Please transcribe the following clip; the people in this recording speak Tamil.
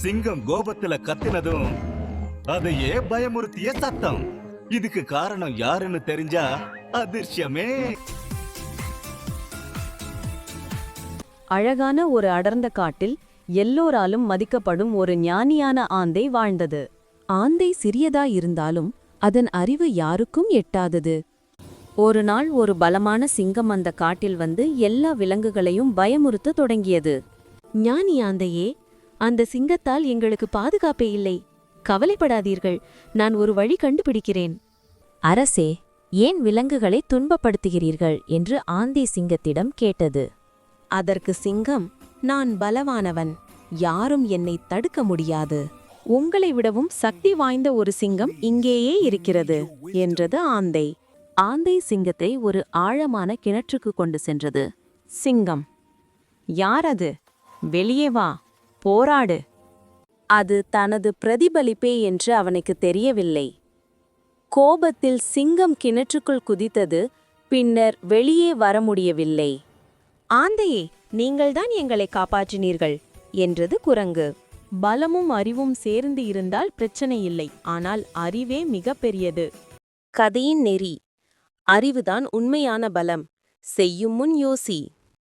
சிங்கம் கோபத்துல கத்தினதும் அதையே பயமுறுத்திய சத்தம். இதுக்கு காரணம் யாருன்னு தெரிஞ்சா அதிர்ஷ்யமே. அழகான ஒரு அடர்ந்த காட்டில் எல்லோராலும் மதிக்கப்படும் ஒரு ஞானியான ஆந்தை வாழ்ந்தது. ஆந்தை சிறியதாயிருந்தாலும் அதன் அறிவு யாருக்கும் எட்டாதது. ஒரு நாள் ஒரு பலமான சிங்கம் அந்த காட்டில் வந்து எல்லா விலங்குகளையும் பயமுறுத்த தொடங்கியது. ஞானி ஆந்தையே, அந்த சிங்கத்தால் எங்களுக்கு பாதுகாப்பே இல்லை. கவலைப்படாதீர்கள், நான் ஒரு வழி கண்டுபிடிக்கிறேன். அரசே, ஏன் விலங்குகளை துன்பப்படுத்துகிறீர்கள் என்று ஆந்தை சிங்கத்திடம் கேட்டது. அதற்கு சிங்கம், நான் பலவானவன், யாரும் என்னை தடுக்க முடியாது. உங்களை விடவும் சக்தி வாய்ந்த ஒரு சிங்கம் இங்கேயே இருக்கிறது என்றது ஆந்தை. ஆந்தை சிங்கத்தை ஒரு ஆழமான கிணற்றுக்கு கொண்டு சென்றது. சிங்கம், யார் அது? வெளியே வா, போராடு. அது தனது பிரதிபலிப்பே என்று அவனுக்கு தெரியவில்லை. கோபத்தில் சிங்கம் கிணற்றுக்குள் குதித்தது. பின்னர் வெளியே வர முடியவில்லை. ஆந்தையே, நீங்கள்தான் எங்களை காப்பாற்றினீர்கள் என்றது குரங்கு. பலமும் அறிவும் சேர்ந்து இருந்தால் பிரச்சனை இல்லை, ஆனால் அறிவே மிகப்பெரியது. கதையின் நெறி: அறிவுதான் உண்மையான பலம். செய்யும் முன் யோசி.